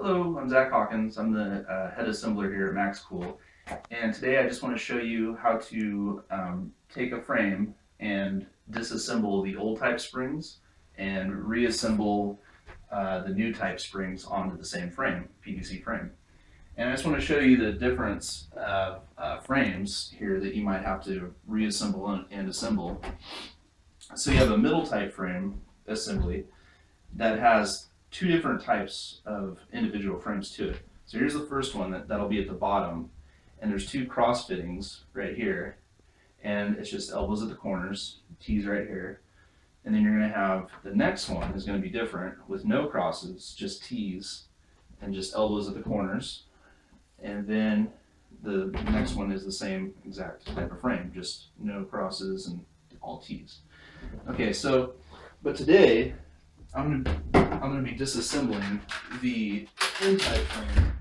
Hello, I'm Zach Hawkins. I'm the head assembler here at MaxCool, and today I just want to show you how to take a frame and disassemble the old type springs and reassemble the new type springs onto the same frame, PVC frame. And I just want to show you the difference of frames here that you might have to reassemble and assemble. So you have a middle type frame assembly that has two different types of individual frames to it. So here's the first one that'll be at the bottom, and there's two cross fittings right here, and it's just elbows at the corners, T's right here. And then you're going to have the next one is going to be different with no crosses, just T's and just elbows at the corners. And then the next one is the same exact type of frame, just no crosses and all T's. Okay, so but today I'm going to be disassembling the N-type frame.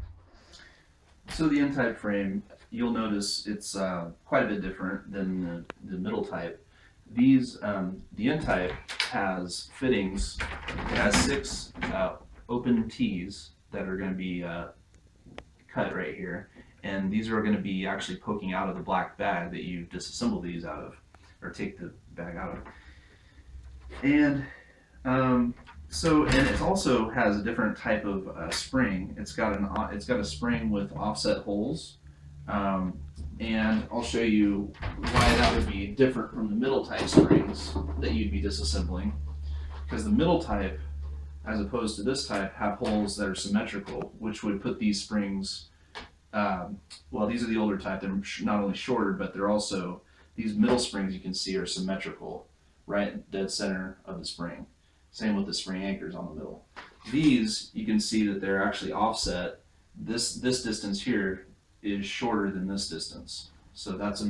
So the N-type frame, you'll notice it's quite a bit different than the middle type. The N-type has fittings. It has 6 open T's that are going to be cut right here, and these are going to be actually poking out of the black bag that you disassemble these out of, or take the bag out of. And and it also has a different type of spring. It's got a spring with offset holes, and I'll show you why that would be different from the middle type springs that you'd be disassembling. Because the middle type, as opposed to this type, have holes that are symmetrical, which would put these springs. Well, these are the older type. They're not only shorter, but they're also, these middle springs you can see are symmetrical, right dead center of the spring. Same with the spring anchors on the middle. These, you can see that they're actually offset. This distance here is shorter than this distance. So that's a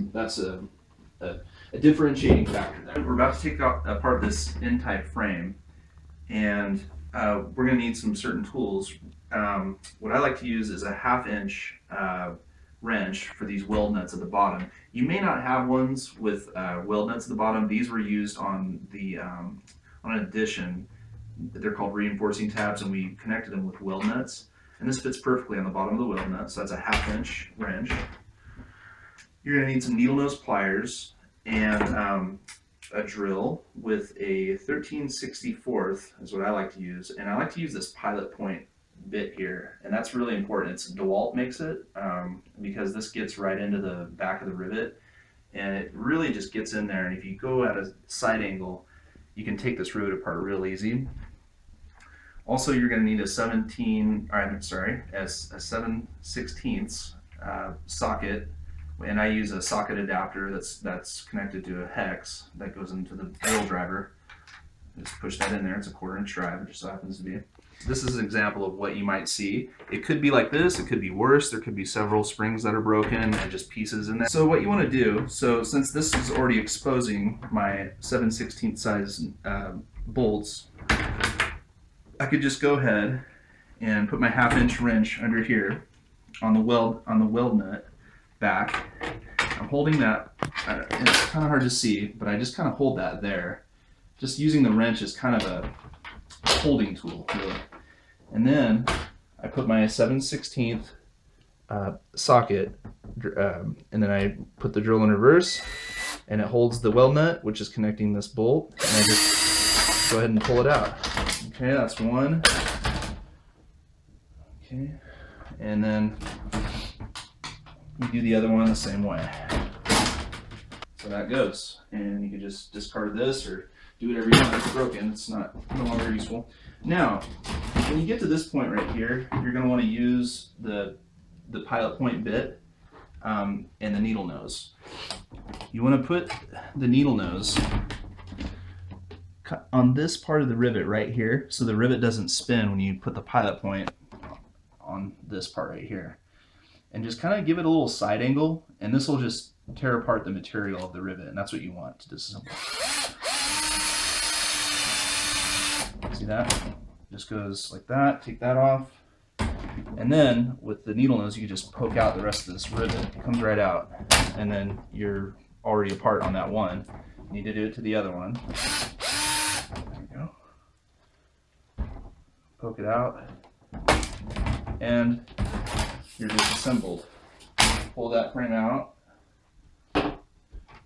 differentiating factor there. We're about to take apart this N-type frame, and we're going to need some certain tools. What I like to use is a 1/2 inch wrench for these weld nuts at the bottom. You may not have ones with weld nuts at the bottom. These were used on the on an addition. They're called reinforcing tabs, and we connected them with weld nuts. And this fits perfectly on the bottom of the weld nut, so that's a 1/2 inch wrench. You're going to need some needle nose pliers and a drill with a 13/64 is what I like to use. And I like to use this pilot point bit here, and that's really important. It's DeWalt makes it because this gets right into the back of the rivet, and it really just gets in there. And if you go at a side angle, you can take this rivet apart real easy. Also, you're going to need a 7/16 socket, and I use a socket adapter that's connected to a hex that goes into the drill driver. Just push that in there. It's a 1/4 inch drive. It just so happens to be. This is an example of what you might see. It could be like this. It could be worse. There could be several springs that are broken and just pieces in there. So what you want to do, so since this is already exposing my 7/16 size bolts, I could just go ahead and put my 1/2 inch wrench under here on the weld nut back. I'm holding that. It's kind of hard to see, but I just kind of hold that there. Just using the wrench as kind of a holding tool, really. And then I put my 7/16 socket, and then I put the drill in reverse, and it holds the weld nut, which is connecting this bolt, and I just go ahead and pull it out. Okay, that's one. Okay, and then you do the other one the same way. So that goes, and you can just discard this or do whatever you want. It's broken. It's no longer useful. Now, when you get to this point right here, you're going to want to use the pilot point bit and the needle nose. You want to put the needle nose on this part of the rivet right here, so the rivet doesn't spin when you put the pilot point on this part right here. And just kind of give it a little side angle, and this will just tear apart the material of the rivet, and that's what you want to disassemble. See that? Just goes like that. Take that off, and then with the needle nose, you can just poke out the rest of this rivet. It comes right out, and then you're already apart on that one. You need to do it to the other one. There we go. Poke it out. and you're disassembled. Pull that frame out,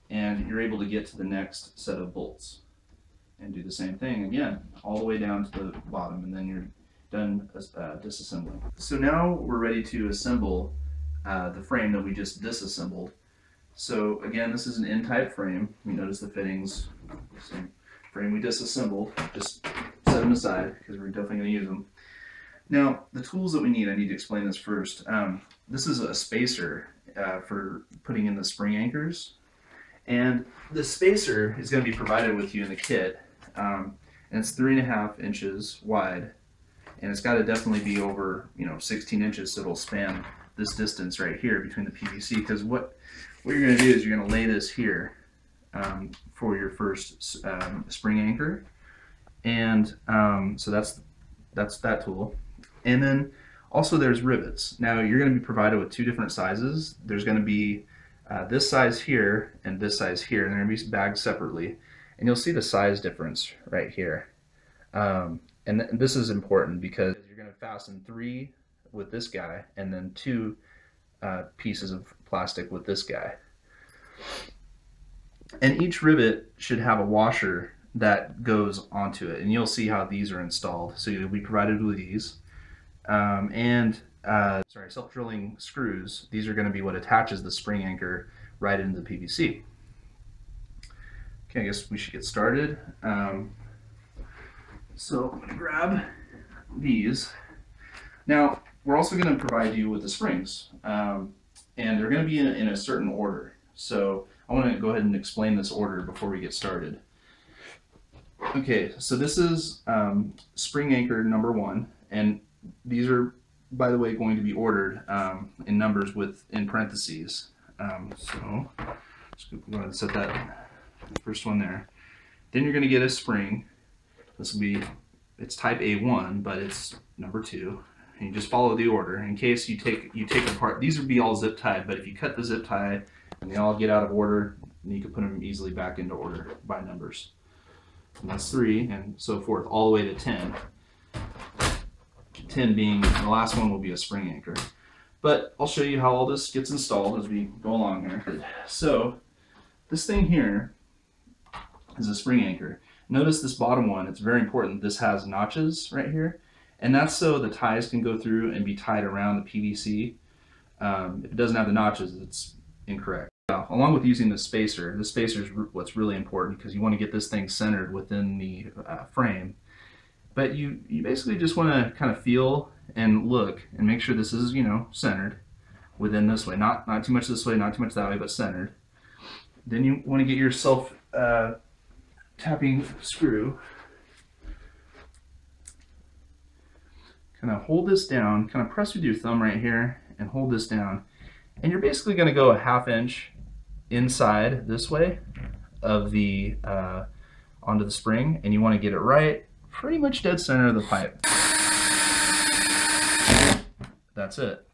and you're able to get to the next set of bolts. And do the same thing again, all the way down to the bottom, and then you're done disassembling. So now we're ready to assemble the frame that we just disassembled. So again, this is an N-type frame. You notice the fittings, same frame we disassembled. Just set them aside because we're definitely going to use them. Now, the tools that we need, I need to explain this first. This is a spacer for putting in the spring anchors. And the spacer is going to be provided with you in the kit. And it's 3.5 inches wide. And it's got to definitely be over, 16 inches, so it'll span this distance right here between the PVC. Because what you're going to do is you're going to lay this here for your first spring anchor. And so that's that tool. And then also there's rivets. Now you're going to be provided with 2 different sizes. There's going to be this size here and this size here, and they're going to be bagged separately. And you'll see the size difference right here. And this is important because you're going to fasten 3 with this guy and then 2 pieces of plastic with this guy. And each rivet should have a washer that goes onto it, and you'll see how these are installed. So you'll be provided with these. Self-drilling screws. These are going to be what attaches the spring anchor right into the PVC. Okay, I guess we should get started. So I'm going to grab these. Now, we're also going to provide you with the springs, and they're going to be in a certain order. So I want to go ahead and explain this order before we get started. Okay, so this is spring anchor number 1, and these are, by the way, going to be ordered in numbers in parentheses. So let's go ahead and set that first one there. Then you're going to get a spring. This will be, it's type A1, but it's number 2. And you just follow the order. In case you take apart, these would be all zip tied, but if you cut the zip tie and they all get out of order, then you can put them easily back into order by numbers. And that's 3, and so forth, all the way to 10. 10 being the last one will be a spring anchor. But I'll show you how all this gets installed as we go along here. So this thing here is a spring anchor. Notice this bottom one, it's very important. This has notches right here, and that's so the ties can go through and be tied around the PVC. If it doesn't have the notches, it's incorrect. Along with using the spacer is what's really important because you want to get this thing centered within the frame. But you basically just want to kind of feel and look and make sure this is, centered within this way. Not too much this way, not too much that way, but centered. Then you want to get your self tapping screw. Kind of hold this down, kind of press with your thumb right here and hold this down. And you're basically going to go a 1/2 inch inside this way of the onto the spring, and you want to get it right pretty much dead center of the pipe. That's it.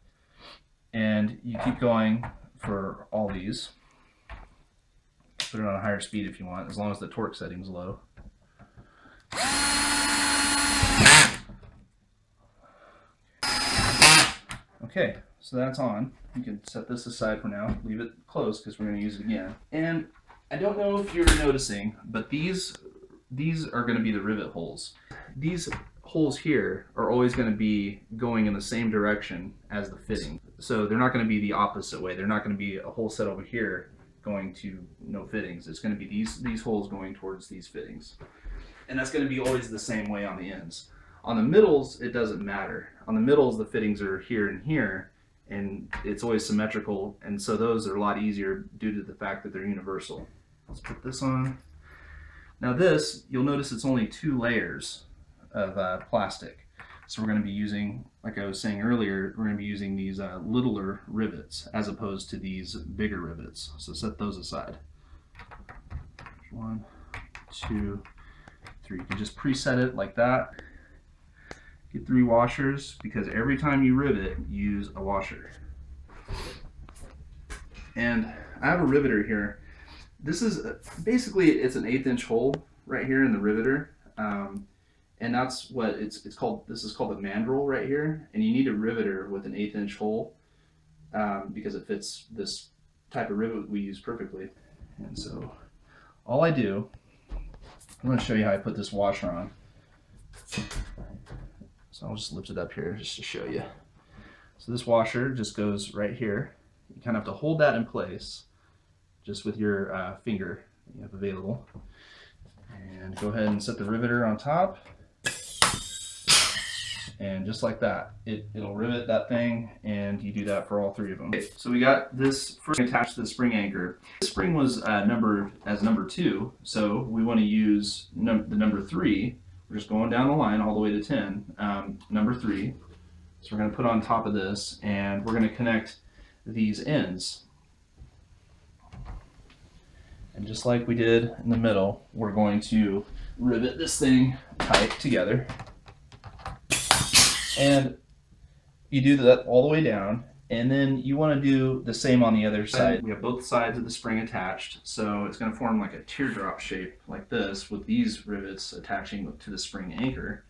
And you keep going for all these. Put it on a higher speed if you want, as long as the torque setting's low. Okay, so that's on. You can set this aside for now, leave it closed because we're going to use it again. And I don't know if you're noticing, but these are going to be the rivet holes. These holes here are always going to be going in the same direction as the fitting. So they're not going to be the opposite way. They're not going to be a hole set over here going to no fittings. It's going to be these holes going towards these fittings. And that's going to be always the same way on the ends. On the middles, it doesn't matter. On the middles, the fittings are here and here, and it's always symmetrical, and so those are a lot easier due to the fact that they're universal. Let's put this on. Now this, you'll notice it's only 2 layers of plastic. So we're going to be using, like I was saying earlier, we're going to be using these littler rivets as opposed to these bigger rivets. So set those aside. 1, 2, 3. You can just preset it like that. Get 3 washers, because every time you rivet, use a washer. And I have a riveter here. This is basically, it's an 1/8 inch hole right here in the riveter. And that's what it's called. This is called a mandrel right here, and you need a riveter with an 1/8 inch hole because it fits this type of rivet we use perfectly. And so all I do, I'm going to show you how I put this washer on. So I'll just lift it up here just to show you. So this washer just goes right here. You kind of have to hold that in place just with your finger that you have available. And go ahead and set the riveter on top. And just like that, it'll rivet that thing, and you do that for all 3 of them. Okay, so we got this spring attached to the spring anchor. This spring was numbered as number 2, so we want to use the number 3. We're just going down the line all the way to 10, number 3. So we're going to put on top of this, and we're going to connect these ends. And just like we did in the middle, we're going to rivet this thing tight together. And you do that all the way down, and then you want to do the same on the other side. We have both sides of the spring attached, so it's going to form like a teardrop shape like this with these rivets attaching to the spring anchor.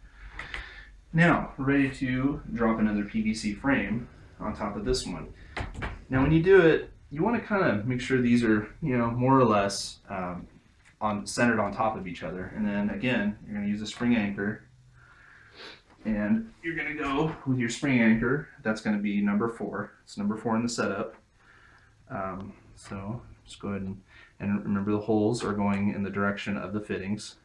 Now, we're ready to drop another PVC frame on top of this one. Now when you do it, you want to kind of make sure these are, more or less centered on top of each other. And then again, you're going to use a spring anchor. And you're going to go with your spring anchor. That's going to be number 4. It's number 4 in the setup. So just go ahead and remember the holes are going in the direction of the fittings.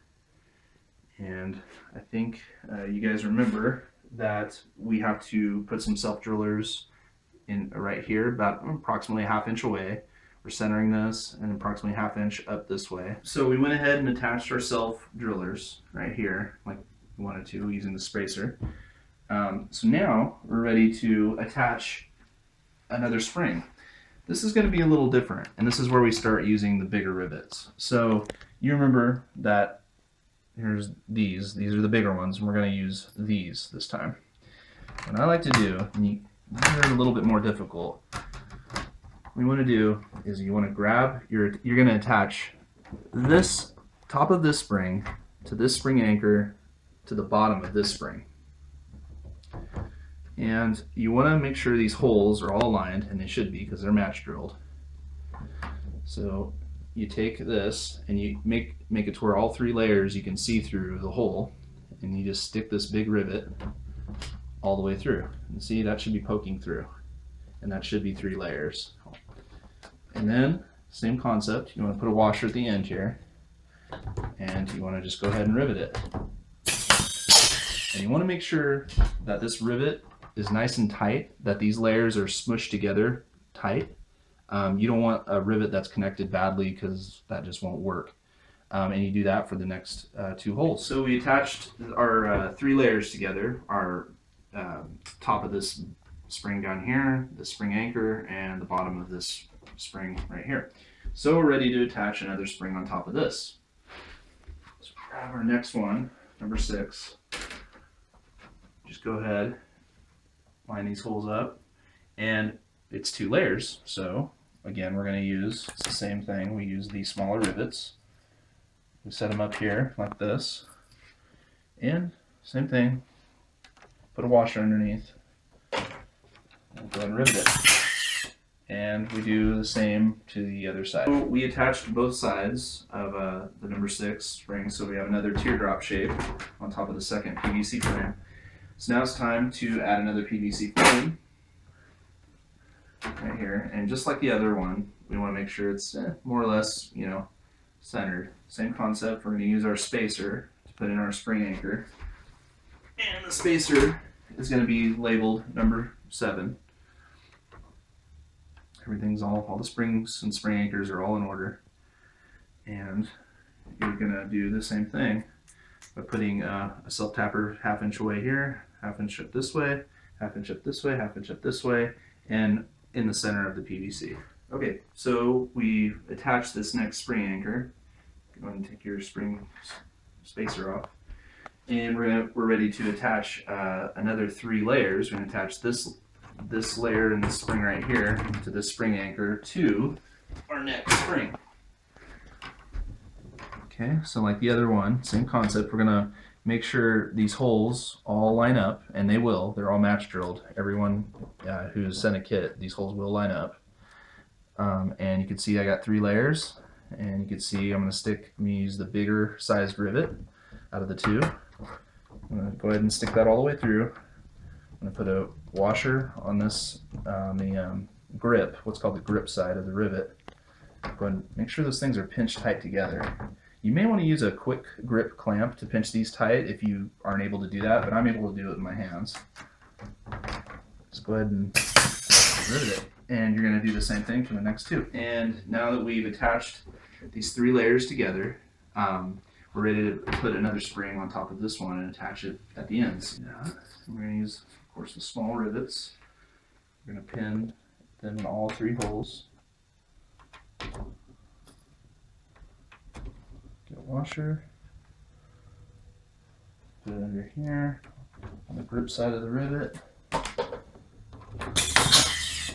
And I think you guys remember that we have to put some self-drillers in right here, about approximately 1/2 inch away. We're centering this and approximately 1/2 inch up this way. So we went ahead and attached our self-drillers right here, like we wanted to, using the spacer. So now we're ready to attach another spring. This is going to be a little different, and this is where we start using the bigger rivets. So you remember that here's these are the bigger ones, and we're going to use these this time. What I like to do, and these are a little bit more difficult, what you want to do is you want to grab you're going to attach this top of this spring to this spring anchor to the bottom of this spring. And you want to make sure these holes are all aligned, and they should be because they're match drilled. So you take this and you make it to where all 3 layers you can see through the hole, and you just stick this big rivet all the way through. And see, that should be poking through, and that should be 3 layers. And then same concept, you want to put a washer at the end here, and you want to just go ahead and rivet it. And you want to make sure that this rivet is nice and tight, that these layers are smushed together tight. You don't want a rivet that's connected badly, because that just won't work. And you do that for the next 2 holes. So we attached our 3 layers together, our top of this spring down here, the spring anchor, and the bottom of this spring right here. So we're ready to attach another spring on top of this. So grab our next one, number 6. Just go ahead, line these holes up, and it's 2 layers. So again, we're going to use, it's the same thing, we use these smaller rivets. We set them up here like this, and same thing, put a washer underneath, and go ahead and rivet it. And we do the same to the other side. So we attached both sides of the number 6 spring, so we have another teardrop shape on top of the second PVC frame. So now it's time to add another PVC frame right here, and just like the other one, we want to make sure it's more or less, centered. Same concept. We're going to use our spacer to put in our spring anchor, and the spacer is going to be labeled number 7. Everything's all the springs and spring anchors are all in order, and you're going to do the same thing by putting a self-tapper 1/2 inch away here, 1/2 inch up this way, 1/2 inch up this way, 1/2 inch up this way, and in the center of the PVC. Okay, so we attach this next spring anchor. Go ahead and take your spring spacer off, and we're ready to attach another 3 layers. We're going to attach this layer and this spring right here to this spring anchor to our next spring. Okay, so like the other one, same concept. We're gonna make sure these holes all line up, and they will. They're all match drilled. Everyone who's sent a kit, these holes will line up. And you can see I got 3 layers, and you can see I'm going to use the bigger sized rivet out of the 2. I'm going to go ahead and stick that all the way through. I'm going to put a washer on this, the grip, what's called the grip side of the rivet. Go ahead and make sure those things are pinched tight together. You may want to use a quick grip clamp to pinch these tight if you aren't able to do that, but I'm able to do it in my hands. Just go ahead and rivet it. And you're going to do the same thing for the next 2. And now that we've attached these 3 layers together, we're ready to put another spring on top of this one and attach it at the ends. We're going to use, of course, the small rivets. We're going to pin them in all 3 holes. Get a washer, put it under here on the grip side of the rivet,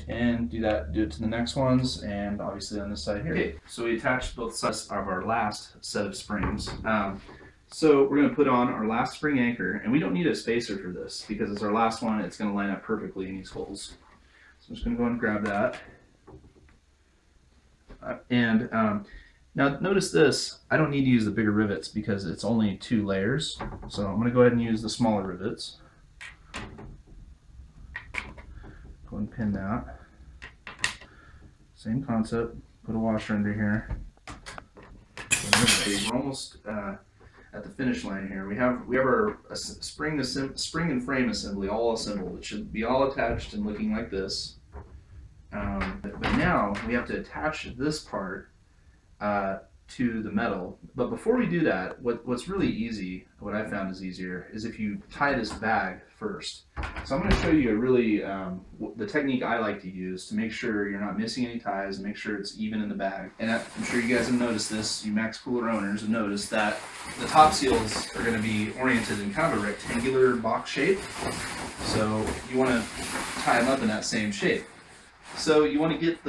and do it to the next ones, and obviously on this side here. Okay, so we attached both sides of our last set of springs. So we're going to put on our last spring anchor, and we don't need a spacer for this because it's our last one. It's going to line up perfectly in these holes. So I'm just going to go ahead and grab that. Now notice this, I don't need to use the bigger rivets because it's only 2 layers. So I'm going to go ahead and use the smaller rivets. Go and pin that. Same concept, put a washer under here. We're almost at the finish line here. We have our spring and frame assembly all assembled. It should be all attached and looking like this. But now we have to attach this part to the metal. But before we do that, what's really easy, what I found is easier, is if you tie this bag first. So I'm going to show you the technique I like to use to make sure you're not missing any ties and make sure it's even in the bag. And I'm sure you guys have noticed this, you Max Cooler owners have noticed that the top seals are going to be oriented in kind of a rectangular box shape. So you want to tie them up in that same shape. So you want to get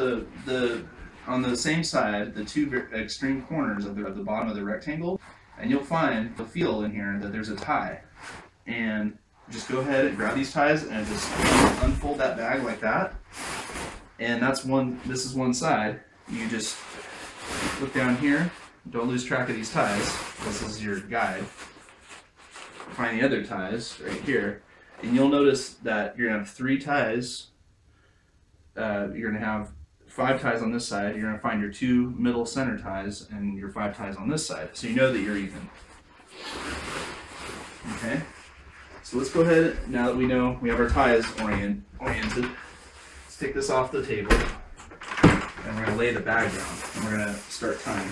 on the same side, the 2 extreme corners of the bottom of the rectangle, and you'll feel in here that there's a tie. And just go ahead and grab these ties and just unfold that bag like that. And this is one side. You just look down here, don't lose track of these ties. This is your guide. Find the other ties right here. And you'll notice that you're going to have 3 ties. You're going to have 5 ties on this side. You're going to find your 2 middle center ties and your 5 ties on this side. So you know that you're even. Okay? So let's go ahead, now that we know we have our ties oriented, let's take this off the table and we're going to lay the bag down and we're going to start tying.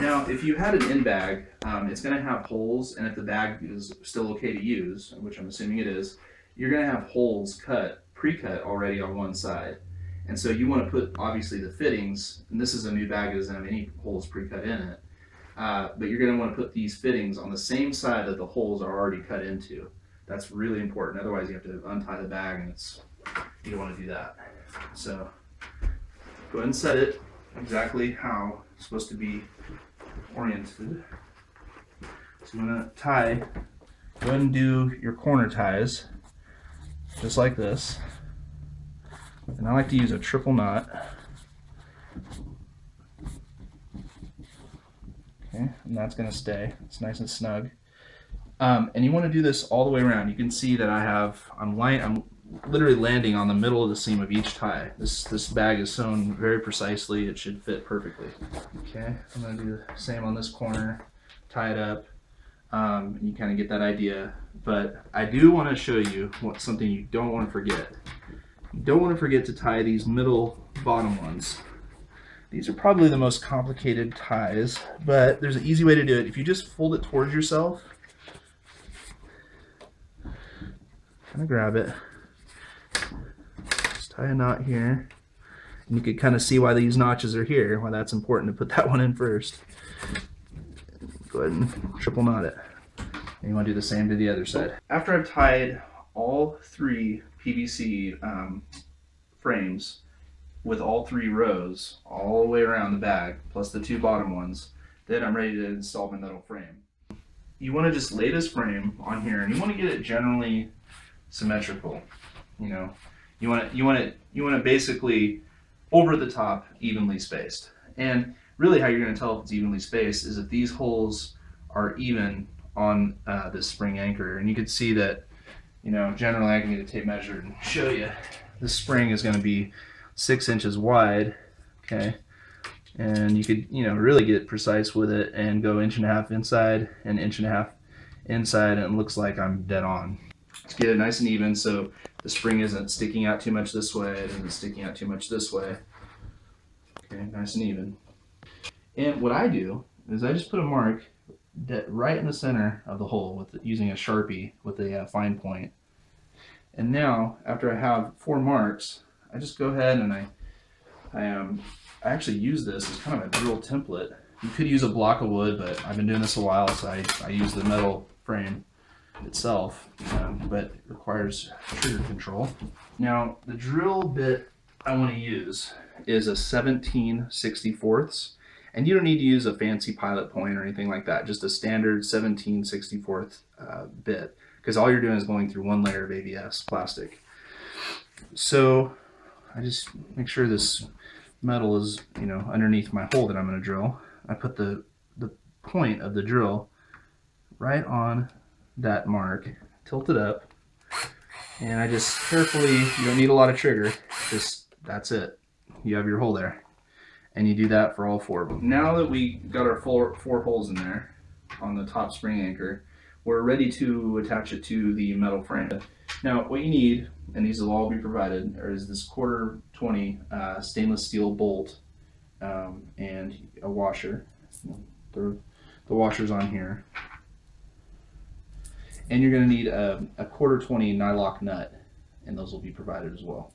Now, if you had an in bag, it's going to have holes, and if the bag is still okay to use, which I'm assuming it is, you're going to have holes pre-cut already on one side. And so you want to put, obviously, the fittings, and this is a new bag that doesn't have any holes pre-cut in it, but you're going to want to put these fittings on the same side that the holes are already cut into. That's really important, otherwise you have to untie the bag, and you don't want to do that. So go ahead and set it exactly how it's supposed to be oriented. So you want to tie, go ahead and do your corner ties just like this, and I like to use a triple knot. Okay, and that's going to stay. It's nice and snug. And you want to do this all the way around. You can see that I'm literally landing on the middle of the seam of each tie. This bag is sewn very precisely. It should fit perfectly. Okay, I'm going to do the same on this corner. Tie it up. And you kind of get that idea. But I do want to show you something you don't want to forget. You don't want to forget to tie these bottom ones. These are probably the most complicated ties, but there's an easy way to do it. If you just fold it towards yourself, kind of grab it, just tie a knot here, and you can kind of see why these notches are here, why that's important to put that one in first. Go ahead and triple knot it. And you want to do the same to the other side. After I've tied all 3 PVC frames with all 3 rows all the way around the bag, plus the 2 bottom ones, then I'm ready to install my metal frame. you want to just lay this frame on here, and you want to get it generally symmetrical. You know, you want it basically over the top, evenly spaced. And really, how you're going to tell if it's evenly spaced is if these holes are even on this spring anchor. And you can see that, you know, generally I can get a tape measure and show you. This spring is going to be 6 inches wide, okay? And you could, you know, really get precise with it and go 1.5 inches inside and 1.5 inches inside, and it looks like I'm dead on. Let's get it nice and even so the spring isn't sticking out too much this way, it isn't sticking out too much this way. Okay, nice and even. And what I do is I just put a mark right in the center of the hole with using a Sharpie with a fine point. And now, after I have 4 marks, I just go ahead and I actually use this as kind of a drill template. You could use a block of wood, but I've been doing this a while, so I use the metal frame itself, but it requires trigger control. Now, the drill bit I want to use is a 17/64, and you don't need to use a fancy pilot point or anything like that, just a standard 17/64 bit, because all you're doing is going through 1 layer of ABS plastic. So I just make sure this metal is, you know, underneath my hole that I'm going to drill. I put the point of the drill right on that mark, tilt it up, and I just carefully, you don't need a lot of trigger, just that's it. You have your hole there. And you do that for all 4 of them. Now that we got our four holes in there on the top spring anchor, we're ready to attach it to the metal frame. Now what you need, and these will all be provided, is this 1/4-20 stainless steel bolt and a washer. The washer's on here. And you're going to need a 1/4-20 nylock nut, and those will be provided as well.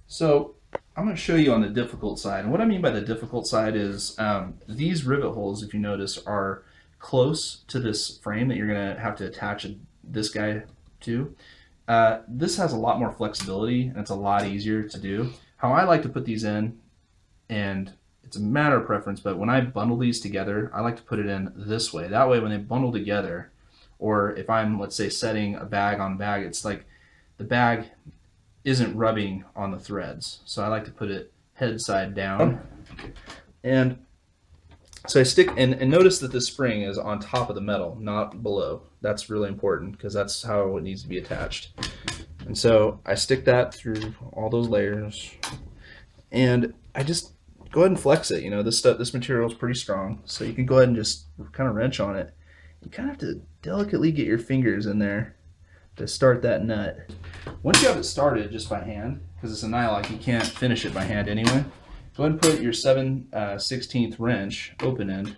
So I'm going to show you on the difficult side. And what I mean by the difficult side is these rivet holes, if you notice, are close to this frame that you're going to have to attach this guy to. This has a lot more flexibility, and it's a lot easier to do. How I like to put these in, and it's a matter of preference, but when I bundle these together, I like to put it in this way. That way when they bundle together, or if I'm, let's say, setting a bag on bag, it's like the bag isn't rubbing on the threads. So I like to put it head side down. And so I stick, and notice that the spring is on top of the metal, not below. That's really important because that's how it needs to be attached. And so I stick that through all those layers, and I just go ahead and flex it. You know, this material is pretty strong, so you can go ahead and just kind of wrench on it. You kind of have to delicately get your fingers in there to start that nut. Once you have it started just by hand, because it's a nylock, you can't finish it by hand anyway, go ahead and put your 7/16 wrench open end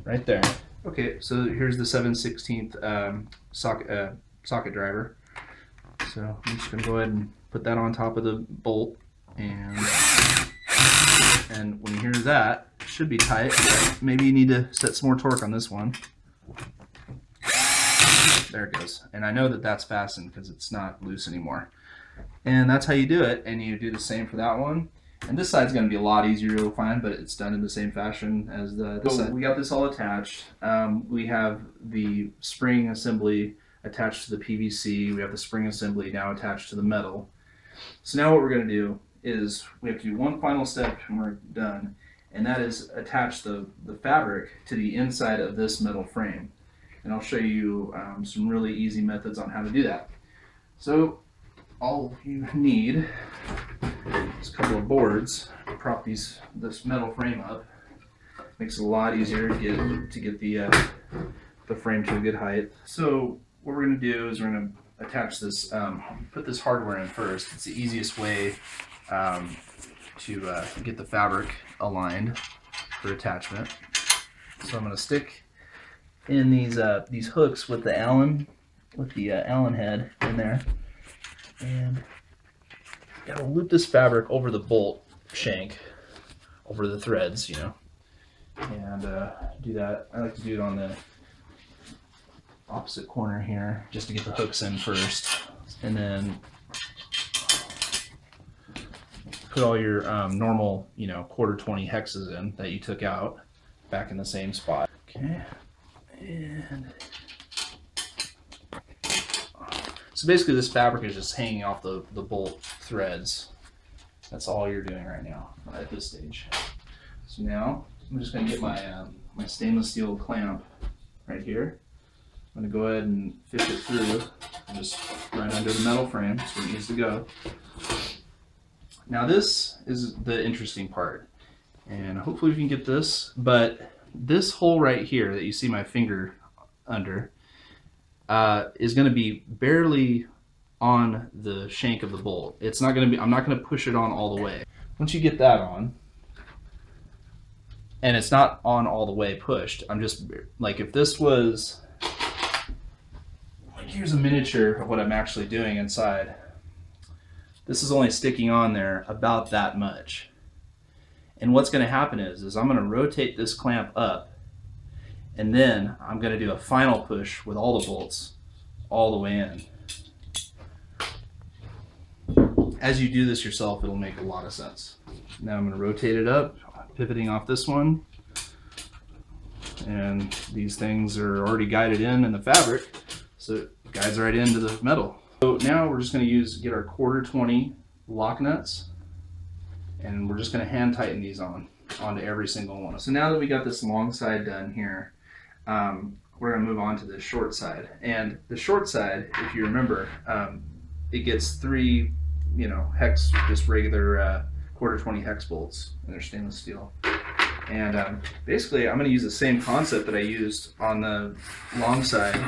right there. Okay, so here's the 7/16 socket driver. So I'm just going to go ahead and put that on top of the bolt, and when you hear that, it should be tight, but maybe you need to set some more torque on this one. There it goes. And I know that that's fastened because it's not loose anymore. And that's how you do it, and you do the same for that one. And this side's going to be a lot easier to find, but it's done in the same fashion as this side. We got this all attached. We have the spring assembly attached to the PVC. We have the spring assembly now attached to the metal. So now what we're going to do is we have to do one final step and we're done, and that is attach the fabric to the inside of this metal frame. And I'll show you some really easy methods on how to do that. So all you need is a couple of boards to prop this metal frame up. Makes it a lot easier to get the frame to a good height. So what we're going to do is we're going to attach this, put this hardware in first. It's the easiest way to get the fabric aligned for attachment. So I'm going to stick in these hooks with the Allen head in there, and gotta loop this fabric over the bolt shank, over the threads, you know, and do that. I like to do it on the opposite corner here, just to get the hooks in first, and then put all your normal, you know, 1/4-20 hexes in that you took out back in the same spot. Okay. And So basically this fabric is just hanging off the bolt threads. That's all you're doing right now at this stage. So now I'm just going to get my, my stainless steel clamp right here. I'm going to go ahead and fish it through, and just right under the metal frame. That's where it needs to go. Now this is the interesting part, and hopefully we can get this, but this hole right here that you see my finger under is going to be barely on the shank of the bolt. It's not going to be, I'm not going to push it on all the way. Once you get that on, and it's not on all the way pushed, I'm just, like if this was, here's a miniature of what I'm actually doing inside. This is only sticking on there about that much. And what's going to happen is I'm going to rotate this clamp up, and then I'm going to do a final push with all the bolts all the way in. As you do this yourself, it'll make a lot of sense. Now I'm going to rotate it up, pivoting off this one. And these things are already guided in the fabric, so it guides right into the metal. So now we're just going to get our 1/4-20 lock nuts, and we're just going to hand tighten these onto every single one. So now that we got this long side done here, we're going to move on to the short side. And the short side, if you remember, it gets 3, hex, just regular 1/4-20 hex bolts, and they're stainless steel. And basically, I'm going to use the same concept that I used on the long side.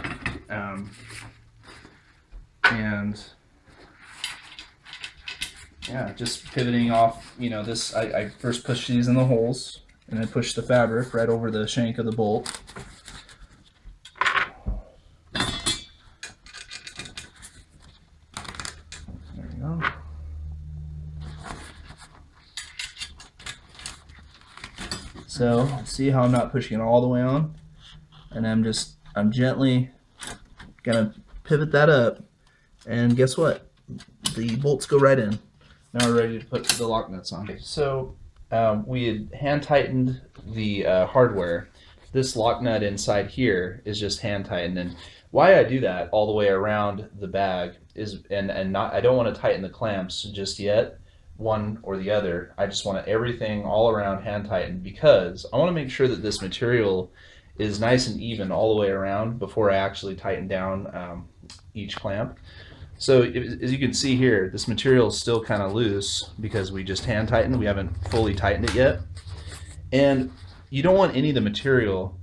And yeah, just pivoting off, this, I first push these in the holes, and I push the fabric right over the shank of the bolt. There we go. So, see how I'm not pushing it all the way on? And I'm gently gonna pivot that up, and guess what? The bolts go right in. Now we're ready to put the lock nuts on. Okay, so we had hand tightened the hardware. This lock nut inside here is just hand tightened, and why I do that all the way around the bag is, I don't want to tighten the clamps just yet, one or the other. I just want everything all around hand tightened, because I want to make sure that this material is nice and even all the way around before I actually tighten down each clamp. So as you can see here, this material is still kind of loose because we just hand tightened. We haven't fully tightened it yet. And you don't want any of the material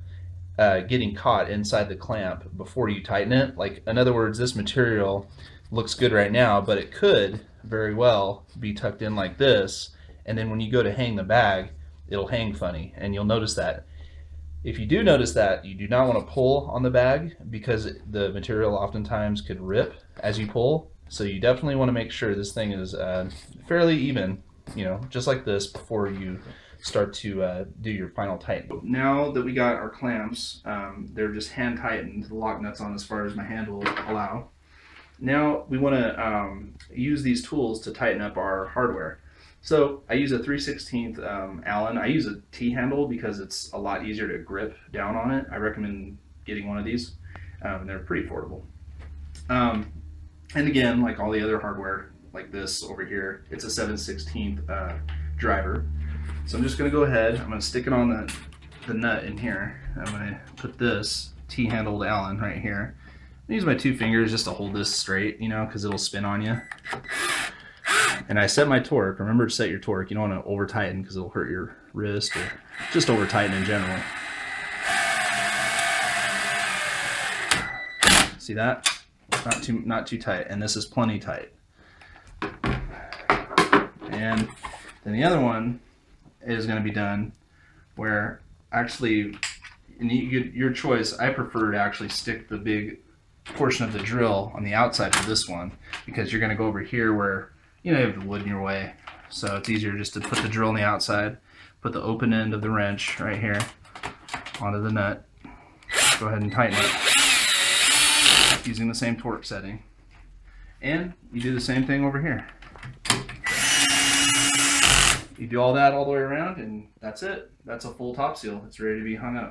getting caught inside the clamp before you tighten it. Like, in other words, this material looks good right now, but it could very well be tucked in like this, and then when you go to hang the bag, it'll hang funny, and you'll notice that. If you do notice that, you do not want to pull on the bag, because the material oftentimes could rip as you pull. So you definitely want to make sure this thing is fairly even, just like this, before you start to do your final tighten. Now that we got our clamps, they're just hand tightened, the lock nuts on as far as my hand will allow. Now we want to use these tools to tighten up our hardware. So I use a 3/16 Allen. I use a T-handle because it's a lot easier to grip down on it. I recommend getting one of these. They're pretty affordable. And again, like all the other hardware, like this over here, it's a 7/16 driver. So I'm just going to go ahead. I'm going to stick it on the nut in here. I'm going to put this T-handled Allen right here. I use my 2 fingers just to hold this straight, because it'll spin on you. And I set my torque. Remember to set your torque. You don't want to over tighten because it'll hurt your wrist, or just over tighten in general. See that? Not too tight, and this is plenty tight. And then the other one is going to be done where actually, your choice. I prefer to actually stick the big portion of the drill on the outside of this one, because you're going to go over here where you have the wood in your way, so it's easier just to put the drill on the outside, put the open end of the wrench right here onto the nut, go ahead and tighten it using the same torque setting, and you do the same thing over here. You do all that all the way around, and that's it. That's a full top seal. It's ready to be hung up.